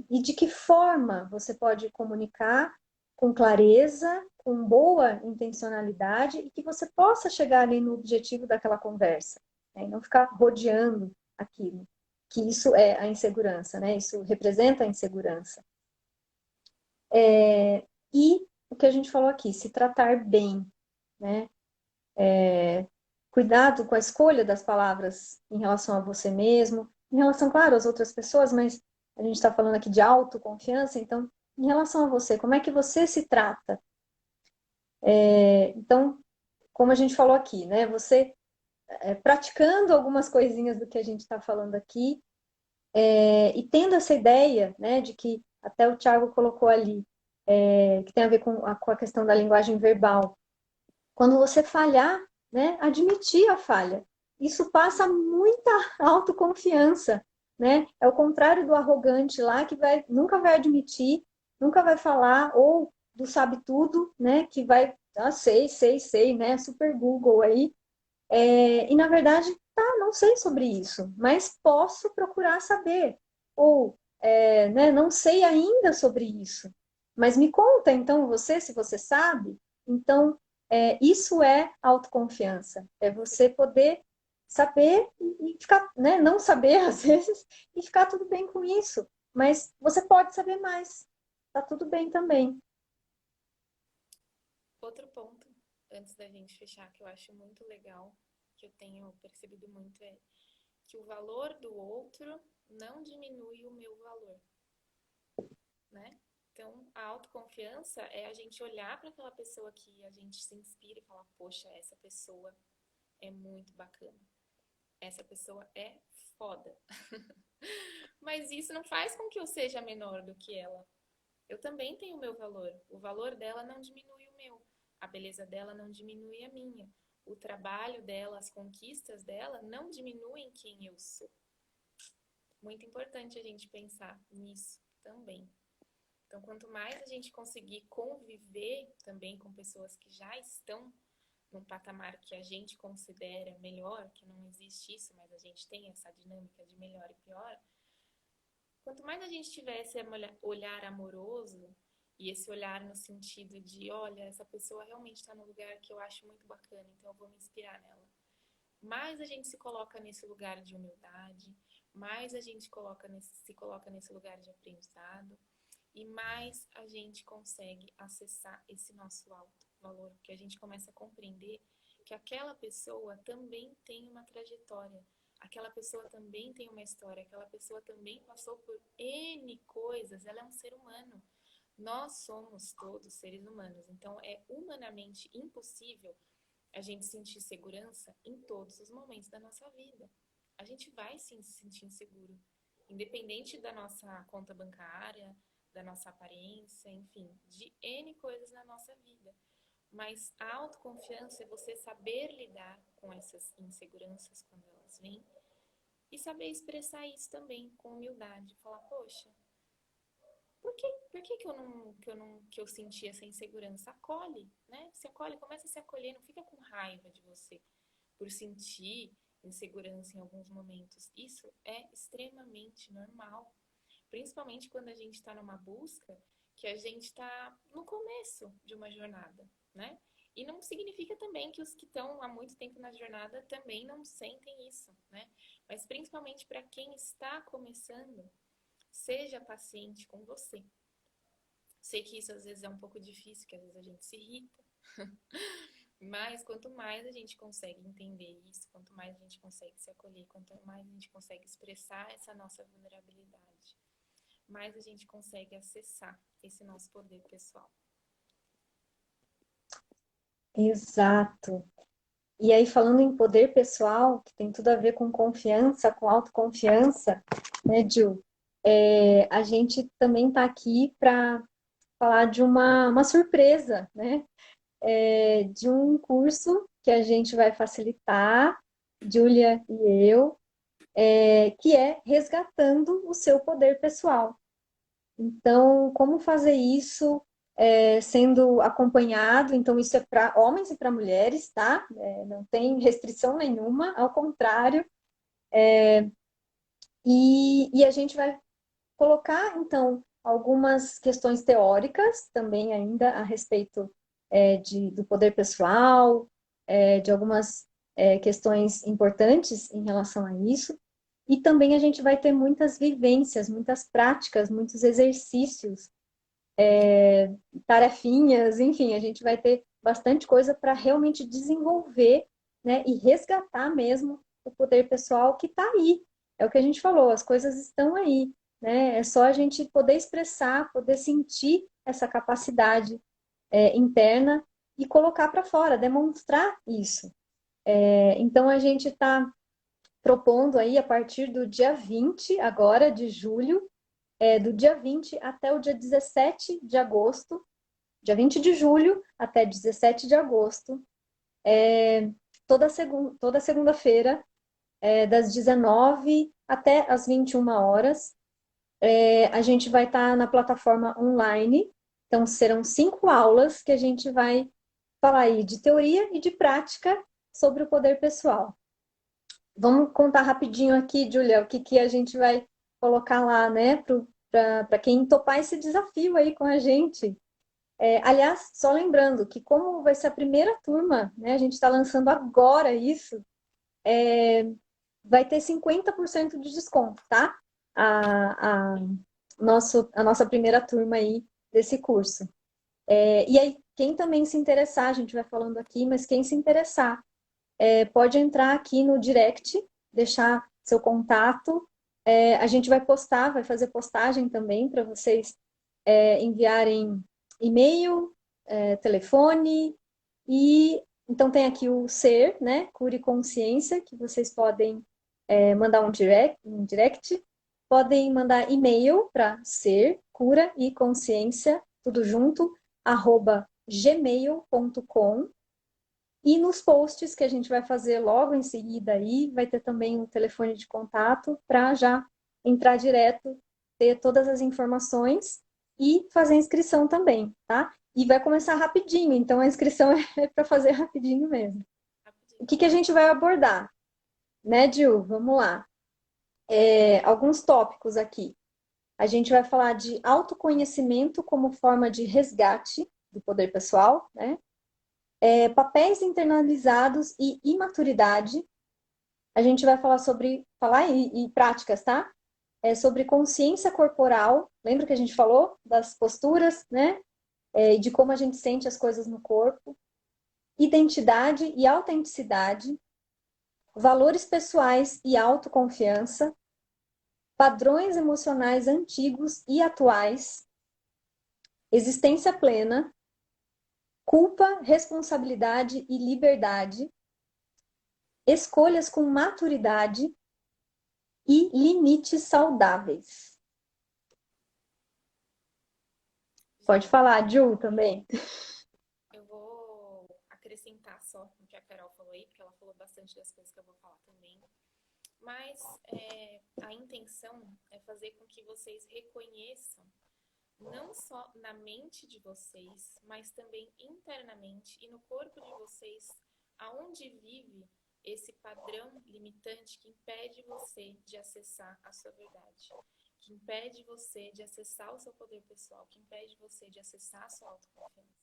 E de que forma você pode comunicar com clareza, com boa intencionalidade e que você possa chegar ali no objetivo daquela conversa, né? E não ficar rodeando aquilo, que isso é a insegurança, né? Isso representa a insegurança. E o que a gente falou aqui, se tratar bem, né? Cuidado com a escolha das palavras em relação a você mesmo, em relação, claro, às outras pessoas, mas a gente está falando aqui de autoconfiança, então, em relação a você, como é que você se trata? Então, como a gente falou aqui, né? Você praticando algumas coisinhas do que a gente está falando aqui, e tendo essa ideia, né, de que até o Thiago colocou ali, que tem a ver com a questão da linguagem verbal. Quando você falhar, né, admitir a falha. Isso passa muita autoconfiança, né? É o contrário do arrogante lá que nunca vai admitir, nunca vai falar, ou do sabe tudo, né? Que vai, sei, né? Super Google aí. E na verdade, tá, não sei sobre isso, mas posso procurar saber. Ou, né, não sei ainda sobre isso, mas me conta então você, se você sabe. Então, isso é autoconfiança, é você poder saber e ficar, né, não saber às vezes e ficar tudo bem com isso, mas você pode saber mais, tá tudo bem também. Outro ponto, antes da gente fechar, que eu acho muito legal, que eu tenho percebido muito, é que o valor do outro não diminui o meu valor, né? Então, a autoconfiança é a gente olhar para aquela pessoa que a gente se inspira e falar: poxa, essa pessoa é muito bacana, essa pessoa é foda. Mas isso não faz com que eu seja menor do que ela. Eu também tenho o meu valor. O valor dela não diminui o meu. A beleza dela não diminui a minha. O trabalho dela, as conquistas dela não diminuem quem eu sou. Muito importante a gente pensar nisso também. Então, quanto mais a gente conseguir conviver também com pessoas que já estão num patamar que a gente considera melhor, que não existe isso, mas a gente tem essa dinâmica de melhor e pior, quanto mais a gente tiver esse olhar amoroso e esse olhar no sentido de, olha, essa pessoa realmente está no lugar que eu acho muito bacana, então eu vou me inspirar nela. Mais a gente se coloca nesse lugar de humildade, mais a gente se coloca nesse lugar de aprendizado e mais a gente consegue acessar esse nosso alto valor, porque a gente começa a compreender que aquela pessoa também tem uma trajetória, aquela pessoa também tem uma história, aquela pessoa também passou por N coisas, ela é um ser humano. Nós somos todos seres humanos, então é humanamente impossível a gente sentir segurança em todos os momentos da nossa vida. A gente vai sim se sentir inseguro, independente da nossa conta bancária, da nossa aparência, enfim, de N coisas na nossa vida. Mas a autoconfiança é você saber lidar com essas inseguranças quando elas vêm e saber expressar isso também com humildade. Falar, poxa, por que eu senti essa insegurança? Acolhe, né? Se acolhe, começa a se acolher, não fica com raiva de você por sentir insegurança em alguns momentos. Isso é extremamente normal, principalmente quando a gente está numa busca que a gente está no começo de uma jornada, né? E não significa também que os que estão há muito tempo na jornada também não sentem isso, né? Mas principalmente para quem está começando, seja paciente com você. Sei que isso às vezes é um pouco difícil, que às vezes a gente se irrita, mas quanto mais a gente consegue entender isso, quanto mais a gente consegue se acolher, quanto mais a gente consegue expressar essa nossa vulnerabilidade, mais a gente consegue acessar esse nosso poder pessoal. Exato. E aí, falando em poder pessoal, que tem tudo a ver com confiança, com autoconfiança, né, Ju? A gente também está aqui para falar de uma surpresa, né? De um curso que a gente vai facilitar, Júlia e eu, que é Resgatando o Seu Poder Pessoal. Então, como fazer isso sendo acompanhado? Então, isso é para homens e para mulheres, tá? Não tem restrição nenhuma, ao contrário. E a gente vai colocar, então, algumas questões teóricas também ainda a respeito do poder pessoal, de algumas questões importantes em relação a isso. E também a gente vai ter muitas vivências, muitas práticas, muitos exercícios, tarefinhas, enfim, a gente vai ter bastante coisa para realmente desenvolver, né, e resgatar mesmo o poder pessoal que está aí. É o que a gente falou, as coisas estão aí, né? É só a gente poder expressar, poder sentir essa capacidade interna e colocar para fora, demonstrar isso. Então a gente está propondo aí a partir do dia 20 agora de julho, do dia 20 até o dia 17 de agosto, dia 20 de julho até 17 de agosto, toda segunda-feira, das 19 até as 21 horas, a gente vai estar na plataforma online. Então, serão 5 aulas que a gente vai falar aí de teoria e de prática sobre o poder pessoal. Vamos contar rapidinho aqui, Julia, o que a gente vai colocar lá, né, para quem topar esse desafio aí com a gente. Aliás, só lembrando que como vai ser a primeira turma, né, a gente está lançando agora isso, vai ter 50% de desconto, tá? A, a, a nossa primeira turma aí desse curso. E aí, quem também se interessar, a gente vai falando aqui, mas quem se interessar, pode entrar aqui no direct, deixar seu contato. A gente vai postar, vai fazer postagem também para vocês enviarem e-mail, telefone e então tem aqui o ser, né? Cura e consciência, que vocês podem mandar um direct, podem mandar e-mail para ser, cura e consciência, tudo junto, @gmail.com. E nos posts que a gente vai fazer logo em seguida aí, vai ter também um telefone de contato para já entrar direto, ter todas as informações e fazer a inscrição também, tá? E vai começar rapidinho, então a inscrição é para fazer rapidinho mesmo. O que a gente vai abordar? Né, Gil? Vamos lá. Alguns tópicos aqui. A gente vai falar de autoconhecimento como forma de resgate do poder pessoal, né? Papéis internalizados e imaturidade. A gente vai falar e práticas, tá? Sobre consciência corporal. Lembra que a gente falou das posturas, né? De como a gente sente as coisas no corpo. Identidade e autenticidade. Valores pessoais e autoconfiança. Padrões emocionais antigos e atuais. Existência plena. Culpa, responsabilidade e liberdade. Escolhas com maturidade e limites saudáveis. Pode falar, Ju, também. Eu vou acrescentar só o que a Carol falou aí, porque ela falou bastante das coisas que eu vou falar também. Mas a intenção é fazer com que vocês reconheçam, não só na mente de vocês, mas também internamente e no corpo de vocês, aonde vive esse padrão limitante que impede você de acessar a sua verdade, que impede você de acessar o seu poder pessoal, que impede você de acessar a sua autoconfiança.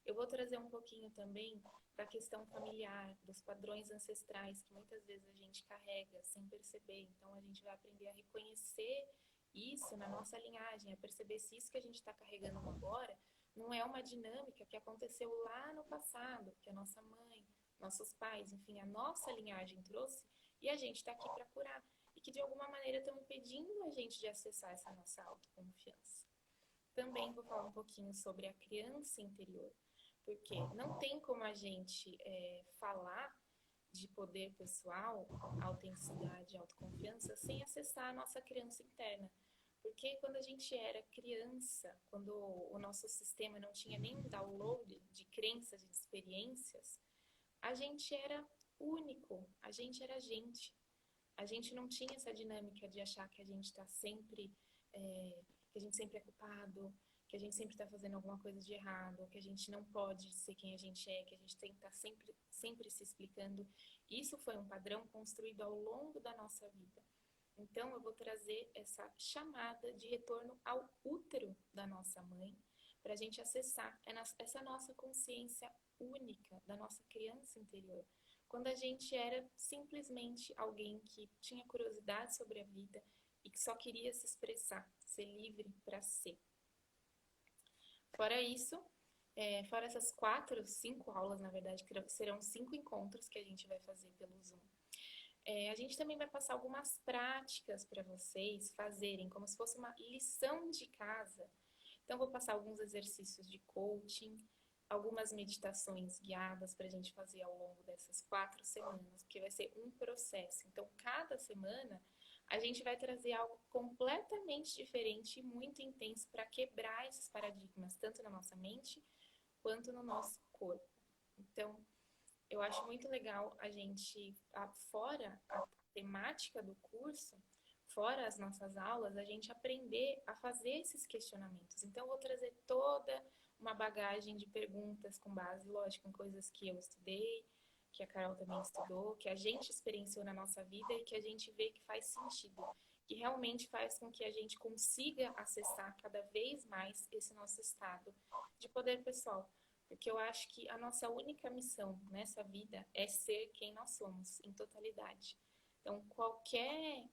Eu vou trazer um pouquinho também da questão familiar, dos padrões ancestrais que muitas vezes a gente carrega sem perceber. Então, a gente vai aprender a reconhecer isso na nossa linhagem, a perceber se isso que a gente está carregando agora não é uma dinâmica que aconteceu lá no passado, que a nossa mãe, nossos pais, enfim, a nossa linhagem trouxe, e a gente está aqui para curar. E que de alguma maneira estão impedindo a gente de acessar essa nossa autoconfiança. Também vou falar um pouquinho sobre a criança interior, porque não tem como a gente falar de poder pessoal, autenticidade, autoconfiança, sem acessar a nossa criança interna. Porque quando a gente era criança, quando o nosso sistema não tinha nenhum download de crenças e de experiências, a gente era único, a gente era gente. A gente não tinha essa dinâmica de achar que a gente está sempre, que a gente sempre é culpado, que a gente sempre está fazendo alguma coisa de errado, que a gente não pode ser quem a gente é, que a gente tem que estar sempre se explicando. Isso foi um padrão construído ao longo da nossa vida. Então, eu vou trazer essa chamada de retorno ao útero da nossa mãe, para a gente acessar essa nossa consciência única da nossa criança interior. Quando a gente era simplesmente alguém que tinha curiosidade sobre a vida e que só queria se expressar, ser livre para ser. Fora isso, fora essas 4, 5 aulas, na verdade, que serão 5 encontros que a gente vai fazer pelo Zoom. A gente também vai passar algumas práticas para vocês fazerem, como se fosse uma lição de casa. Então, vou passar alguns exercícios de coaching, algumas meditações guiadas para a gente fazer ao longo dessas 4 semanas, porque vai ser um processo. Então, cada semana, a gente vai trazer algo completamente diferente e muito intenso para quebrar esses paradigmas, tanto na nossa mente quanto no nosso corpo. Então, eu acho muito legal a gente, fora a temática do curso, fora as nossas aulas, a gente aprender a fazer esses questionamentos. Então, eu vou trazer toda uma bagagem de perguntas com base, lógico, em coisas que eu estudei, que a Carol também estudou, que a gente experienciou na nossa vida e que a gente vê que faz sentido, que realmente faz com que a gente consiga acessar cada vez mais esse nosso estado de poder pessoal. Porque eu acho que a nossa única missão nessa vida é ser quem nós somos, em totalidade. Então, qualquer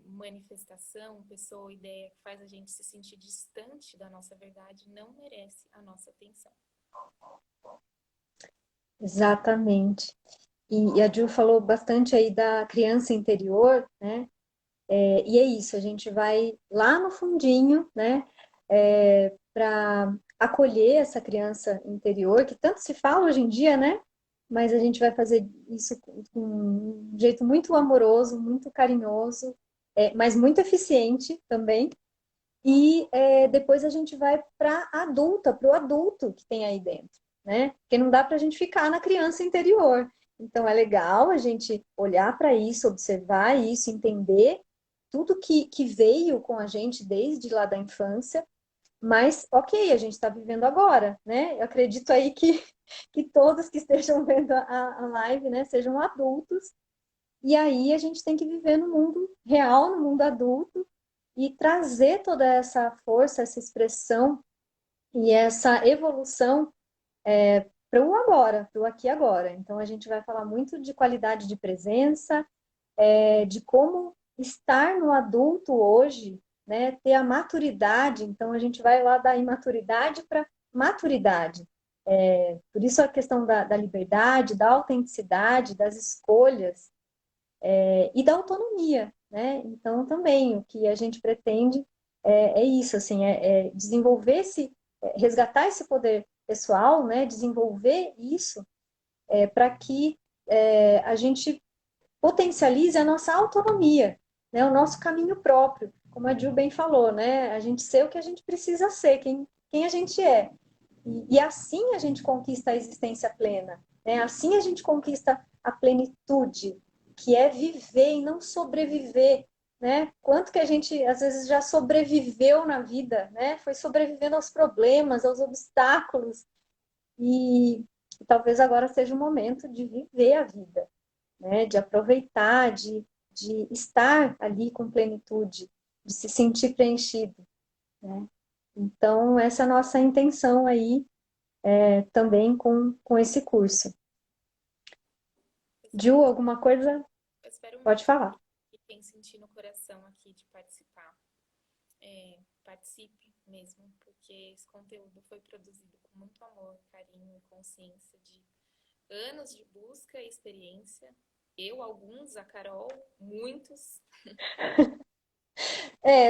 manifestação, pessoa ou ideia que faz a gente se sentir distante da nossa verdade não merece a nossa atenção. Exatamente. E a Ju falou bastante aí da criança interior, né? E é isso, a gente vai lá no fundinho, né? Para acolher essa criança interior, que tanto se fala hoje em dia, né? Mas a gente vai fazer isso com um jeito muito amoroso, muito carinhoso, mas muito eficiente também. E depois a gente vai para a adulta, para o adulto que tem aí dentro, né? Porque não dá para a gente ficar na criança interior. Então é legal a gente olhar para isso, observar isso, entender tudo que veio com a gente desde lá da infância, mas ok, a gente está vivendo agora, né? Eu acredito aí que todos que estejam vendo a live, né, sejam adultos, e aí a gente tem que viver no mundo real, no mundo adulto, e trazer toda essa força, essa expressão e essa evolução para o agora, para o aqui e agora. Então a gente vai falar muito de qualidade de presença, de como estar no adulto hoje, né, ter a maturidade. Então a gente vai lá da imaturidade para maturidade. Por isso a questão da liberdade, da autenticidade, das escolhas, e da autonomia, né? Então, também, o que a gente pretende é isso, assim, desenvolver resgatar esse poder pessoal, né? Desenvolver isso para que a gente potencialize a nossa autonomia, né? O nosso caminho próprio, como a Ju bem falou, né? A gente ser o que a gente precisa ser, quem a gente é. E assim a gente conquista a existência plena, né? Assim a gente conquista a plenitude, que é viver e não sobreviver, né? Quanto que a gente às vezes já sobreviveu na vida, né? Foi sobrevivendo aos problemas, aos obstáculos e talvez agora seja o momento de viver a vida, né? De aproveitar, de estar ali com plenitude, de se sentir preenchido, né? Então, essa é a nossa intenção aí também com esse curso. Eu Ju, espero, alguma coisa? eu espero Pode muito falar. que quem sentir no coração aqui de participar, participe mesmo, porque esse conteúdo foi produzido com muito amor, carinho e consciência de anos de busca e experiência. Eu, alguns, a Carol, muitos.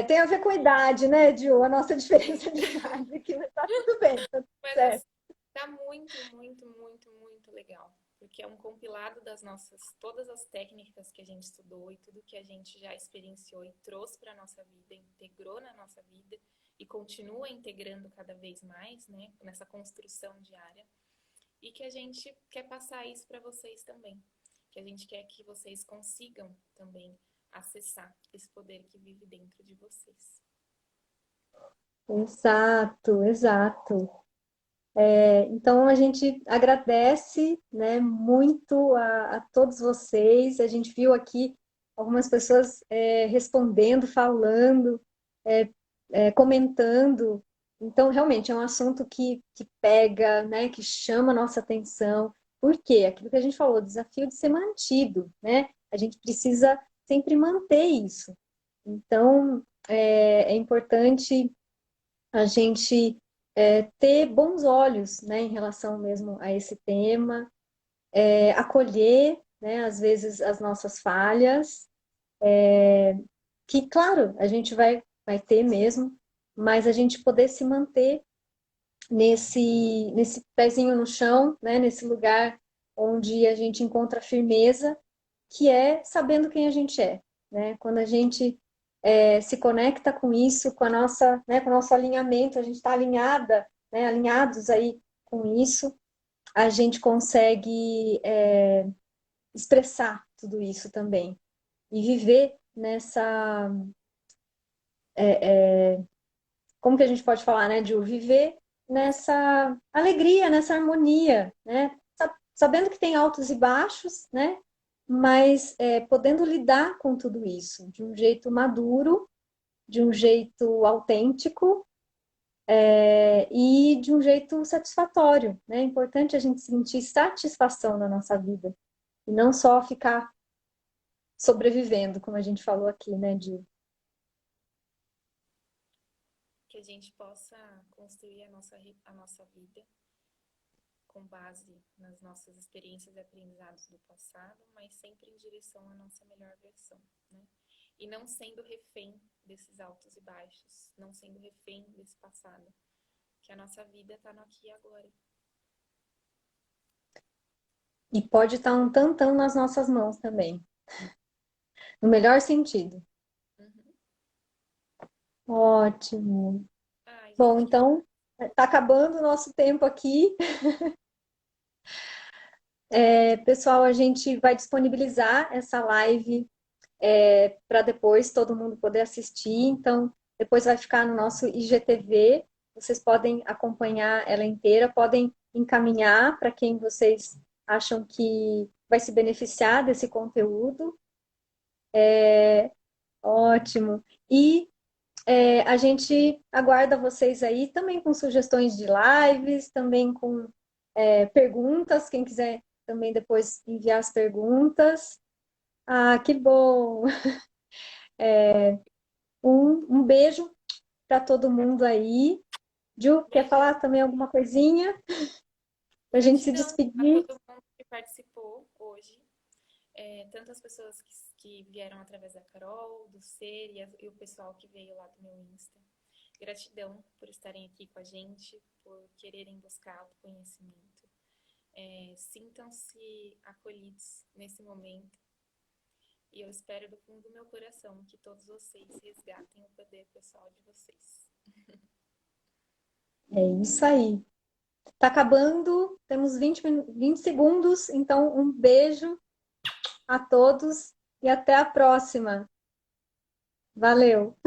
Tem a ver com a idade, né, Ju? A nossa diferença de idade aqui, mas tá tudo bem, tá tudo Mas certo. assim, tá muito, muito, muito, muito legal. Porque é um compilado das nossas, todas as técnicas que a gente estudou e tudo que a gente já experienciou e trouxe para a nossa vida, integrou na nossa vida e continua integrando cada vez mais, né, nessa construção diária. E que a gente quer passar isso para vocês também. Que a gente quer que vocês consigam também acessar esse poder que vive dentro de vocês. Exato, exato. Então, a gente agradece, né, muito a todos vocês. A gente viu aqui algumas pessoas respondendo, falando, comentando. Então, realmente, é um assunto que pega, né, que chama a nossa atenção. Por quê? Aquilo que a gente falou, o desafio de ser mantido, né? A gente precisa sempre manter isso. Então, é importante a gente ter bons olhos, né, em relação mesmo a esse tema, acolher, né, às vezes as nossas falhas, que, claro, a gente vai ter mesmo, mas a gente poder se manter nesse pezinho no chão, né, nesse lugar onde a gente encontra firmeza, que é sabendo quem a gente é, né? Quando a gente se conecta com isso, com a nossa, né, com o nosso alinhamento, a gente está alinhada, né, alinhados aí com isso, a gente consegue expressar tudo isso também e viver nessa, como que a gente pode falar, né, de viver nessa alegria, nessa harmonia, né? Sabendo que tem altos e baixos, né? Mas podendo lidar com tudo isso de um jeito maduro, de um jeito autêntico e de um jeito satisfatório, né? É importante a gente sentir satisfação na nossa vida e não só ficar sobrevivendo, como a gente falou aqui, né, Di? Que a gente possa construir a nossa vida com base nas nossas experiências e aprendizados do passado, mas sempre em direção à nossa melhor versão, né? E não sendo refém desses altos e baixos, não sendo refém desse passado, que a nossa vida está no aqui e agora. E pode estar um tantão nas nossas mãos também, no melhor sentido. Uhum. Ótimo. Ai, Bom, gente, então, está acabando o nosso tempo aqui. Pessoal, a gente vai disponibilizar essa live para depois todo mundo poder assistir. Então, depois vai ficar no nosso IGTV. Vocês podem acompanhar ela inteira, podem encaminhar para quem vocês acham que vai se beneficiar desse conteúdo. Ótimo. E a gente aguarda vocês aí também com sugestões de lives, também com perguntas, quem quiser também depois enviar as perguntas. Ah, que bom! Um beijo para todo mundo aí. Ju, quer beijão. falar também alguma coisinha para a gente se Gratidão a despedir? todo mundo que participou hoje. Tanto as pessoas que vieram através da Carol, do Ser e o pessoal que veio lá do meu Insta. Gratidão por estarem aqui com a gente, por quererem buscar autoconhecimento. Sintam-se acolhidos nesse momento. E eu espero do fundo do meu coração que todos vocês resgatem o poder pessoal de vocês. É isso aí. Tá acabando, temos 20 segundos, então um beijo a todos e até a próxima. Valeu!